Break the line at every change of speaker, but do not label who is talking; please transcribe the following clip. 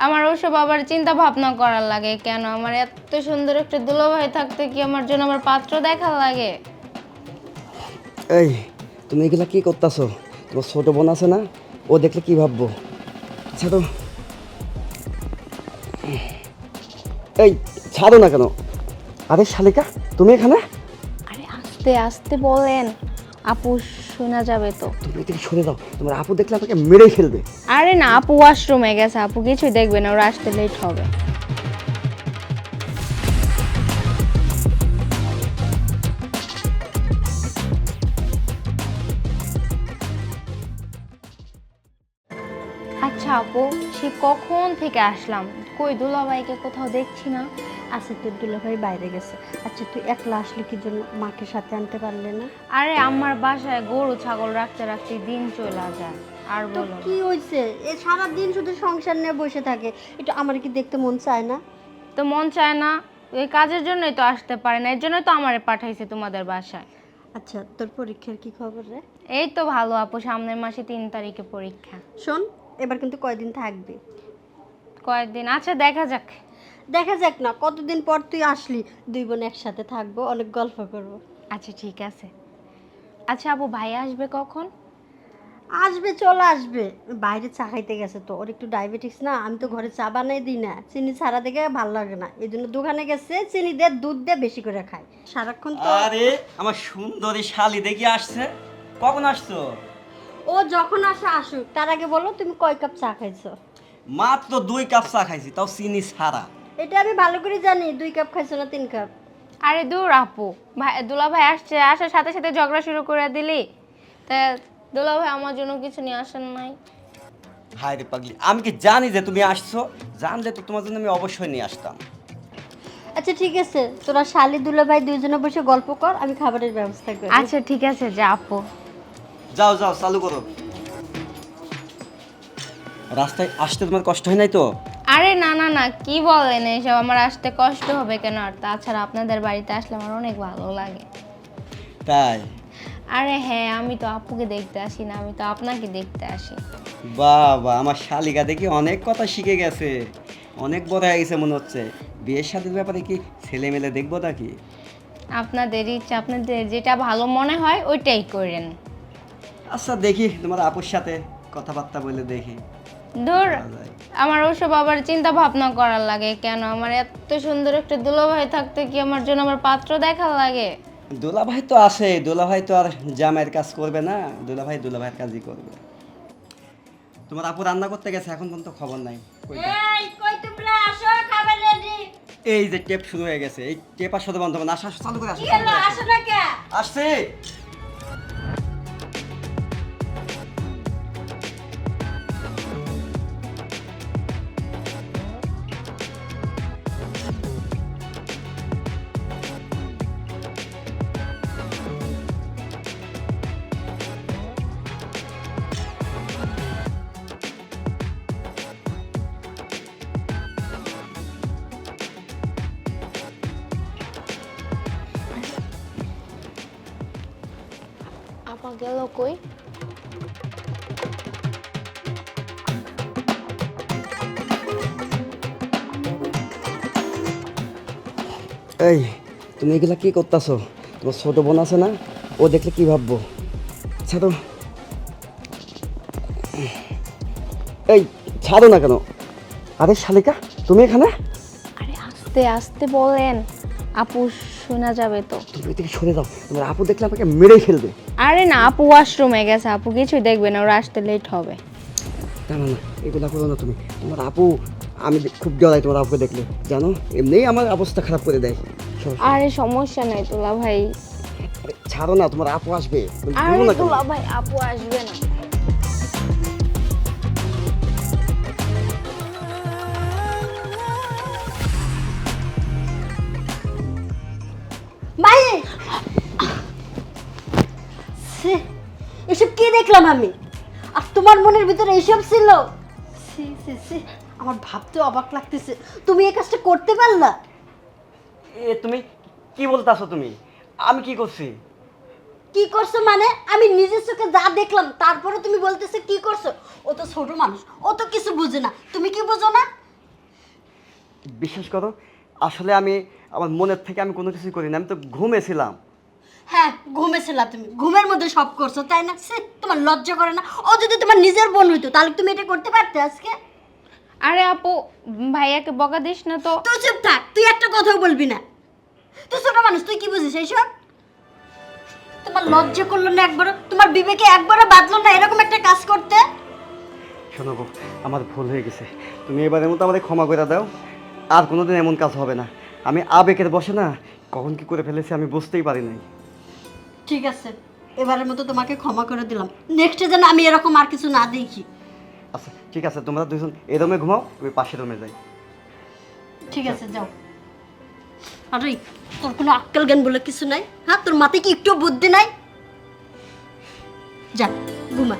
আমার ওসব আবার চিন্তা ভাবনা করার লাগে কেন? আমার এত সুন্দর একটা দুলাভাই থাকতে কি আমার জন্য আমার পাত্র দেখার লাগে?
এই তুমি এগুলা কি করতেছো? তোমার ছোট বোন আছে না, ও দেখলে কি ভাববো? ছাড়ো, এই ছাড়ো না কেন? আরে শালিকা, তুমি এখানে?
আরে আস্তে আস্তে বলেন, আপু শোনা যাবে তো।
তুমি এদিকে সরে দাও, তোমার আপু দেখলে আমাকে মেরেই ফেলবে।
আরে না, আপু ওয়াশরুমে গেছে, আপু কিছুই দেখবে না, ওরা আসতে লেট হবে। আচ্ছা আপু, সে কখন থেকে আসলাম, কই দুলাভাইকে কোথাও দেখছি না।
আচ্ছা, তোর দুলাভাই বাইরে গেছে। আচ্ছা, তুই একলা আসলে কি জন্য মাকে সাথে আনতে পারলে না?
আরে আমার বাসায় গরু ছাগল রাখতে রাখতে দিন চলে যায়, আর
তো
বলো না।
কি হয়েছে? এ সারাদিন শুধু সংসার নিয়ে বসে থাকে, একটু আমার কি দেখতে মন চায় না?
তো মন চায় না, ওই কাজের জন্যই তো আসতে পারে না, এর জন্যই তো আমারে পাঠাইছে তোমাদের বাসায়।
আচ্ছা, তোর পরীক্ষার কি খবর রে?
এই তো ভালো আপু, সামনের মাসে 3 তারিখে পরীক্ষা।
শোন, এবার কিন্তু কয়দিন থাকবি?
কয়েকদিন, আচ্ছা দেখা যাক।
দেখা যাক না, কতদিন পর তুই আসলি, দুই বোন একসাথে থাকবো, অনেক গল্প করব।
আচ্ছা ঠিক আছে। আচ্ছা আপু, ভাই আসবে কখন?
আসবে, চলে আসবে। বাইরে চা খাইতে গেছে, তো ওর একটু ডায়াবেটিস না, আমি তো ঘরে চা বানাই দিই না, চিনি ছাড়া দেখে ভালো লাগে না, এই জন্য দোকানে গেছে, চিনি দিয়ে দুধ দিয়ে বেশি করে খায় সারাক্ষণ তো।
আরে আমার সুন্দরী শালি দেখি আসছে, কখন আসছো?
ও যখন আসে আসুক, তার আগে বলো তুমি কয় কাপ চা খাইছো?
মাত্র 2 কাপ চা খাইছি, তাও চিনি ছাড়া।
এটা আমি ভালো করে জানি, 2 কাপ খাইছো না 3 কাপ?
আরে দূর আপু, ভাই দুলা ভাই আসছে, আসার সাথে সাথে ঝগড়া শুরু করে দিলি। তা দুলা ভাই আমার জন্য কিছু নিয়ে আসেন নাই?
হায় রে পাগলি, আমি কি জানি যে তুমি আসছো? জানলে তো তোমার জন্য আমি অবশ্যই নিয়ে আসতাম।
আচ্ছা ঠিক আছে, তোরা শালি দুলা ভাই দুইজনে বসে গল্প কর, আমি খাবারের ব্যবস্থা করি।
আচ্ছা ঠিক আছে, যা আপু।
যাও যাও, চালু করো। রাস্তায় আসতে তোমার কষ্ট হয় নাই তো?
আরে না না না, কি বলেন এইসব, আমার আসতে কষ্ট হবে কেন? আর তাছাড়া আপনাদের বাড়িতে আসলে আমার অনেক ভালো লাগে।
তাই?
আরে হ্যাঁ, আমি তো আপুকে দেখতে আসি না, আমি তো আপনাকে দেখতে আসি।
বাবা, আমার শালিকা দেখি অনেক কথা শিখে গেছে, অনেক বড় হয়ে গেছে মনে হচ্ছে। বিয়ের শাদীর ব্যাপারে কি ছেলে মেলে দেখবো নাকি?
আপনাদের ইচ্ছা, আপনাদের যেটা ভালো মনে হয় ওইটাই করেন।
আচ্ছা দেখি, তোমার আপুর সাথে কথাবার্তা বলে দেখি।
ধর,
বলা যায়।
আমার ওসব আবার চিন্তা ভাবনা করার লাগে কেন? আমার এত সুন্দর একটা দুলাভাই থাকতে কি আমার জন্য আমার পাত্র দেখার লাগে?
দুলাভাই তো আছে, দুলাভাই তো আর জামাইয়ের কাজ করবে না, দুলাভাই দুলাভাইয়ের কাজই করবে। তোমার আপু রান্না করতে গেছে, এখন পর্যন্ত খবর নাই। কইটা?
এই কই তোমরা আসো, খাবার রেডি।
এই যে টেপ শুরু হয়ে গেছে, এই টেপ আর সাথে বন্ধ হবে না। আসো আসো, চালু করে আসো,
কি
চালু
হলো,
করে আসো।
আসো না কে?
আসছে।
আপা গেল কই?
এই তুমি এগুলা কি করতেছো? তোমার ছোট বোন আছে না, ও দেখলে কি ভাববো? ছাড়ো, এই ছাড়ো না কেন? আরে শালিকা, তুমি এখানে?
আরে আস্তে আস্তে বলেন, আপু শোনা যাবে তো।
তুমি এদিকে সরে দাও, তোমার আপু দেখলে আমাকে মেরেই ফেলবে।
আরে না, আপু ওয়াশরুমে গেছে, আপু কিছুই দেখবে না, ওরা আসতে লেট হবে।
না না না, এগুলা করো না তুমি। তোমার আপু, আমি খুব ডরাই তোমার আপুকে দেখলে, জানো এমনিই আমার অবস্থা খারাপ করে দেয়। সরো, সরো।
আরে সমস্যা নাই দুলা ভাই।
আরে ছাড়ো না, তোমার আপু আসবে। তুমি
আরে
বলো না কেন?
দুলা ভাই, আপু আসবে না।
মাই, ছি, এসব কি দেখলাম আমি? আর তোমার মনের ভিতরে এসব ছিল? ছি ছি ছি, আমার ভাবতে অবাক লাগতেছে, তুমি এই কাজটা করতে পারলা?
তুমি কি বলতেছো? তুমি, আমি কি করছি?
কি করছো মানে? আমি নিজের চোখে যা দেখলাম তারপরে তুমি বলতেছো কি করছো? ও তো ছোট মানুষ, ও তো কিছু বুঝে না, তুমি কি বুঝো না?
বিশ্বাস করো, আসলে আমি আমার মনের থেকে আমি কোনো কিছুই করি না, আমি তো ঘুমেছিলাম।
হ্যাঁ, ঘুমেছিলা তুমি, ঘুমের মধ্যে সব করছো তাই না? সে তোমার লজ্জা করে না? ও যদি তোমার নিজের বোন হইতো তাহলে তুমি এটা করতে পারতে আজকে?
আরে আপু, ভাইয়াকে বকা দিস না তো।
তুই চুপ থাক, তুই একটা কথাও বলবি না। তুই ছোট মানুষ, তুই কি বুঝিস এইসব? তোমার লজ্জা করলো না একবারও? তোমার বিবেকে একবারও বাঁধলো না এরকম একটা কাজ করতে?
শোনো গো, আমার ভুল হয়ে গেছে, তুমি এবারের মতো আমাদের ক্ষমা করে দাও। আর কোনোদিন এমন কাজ হবে না। আমি আবেগের বসে না কখন কি করে ফেলেছি আমি বুঝতেই পারি নাই।
ঠিক আছে, এবারের মতো তোমাকে ক্ষমা করে দিলাম। নেক্সটে যেন আমি এরকম আর কিছু না দেখি।
আচ্ছা ঠিক আছে, তোমরা দুজন এই রুমে ঘুমাও, আমি পাশের রুমে যাই।
ঠিক আছে, যাও। আরে তোর কোনো আক্কেল জ্ঞান বলে কিছু নাই? হ্যাঁ, তোর মাথায় কি একটু বুদ্ধি নাই? যা ঘুমা।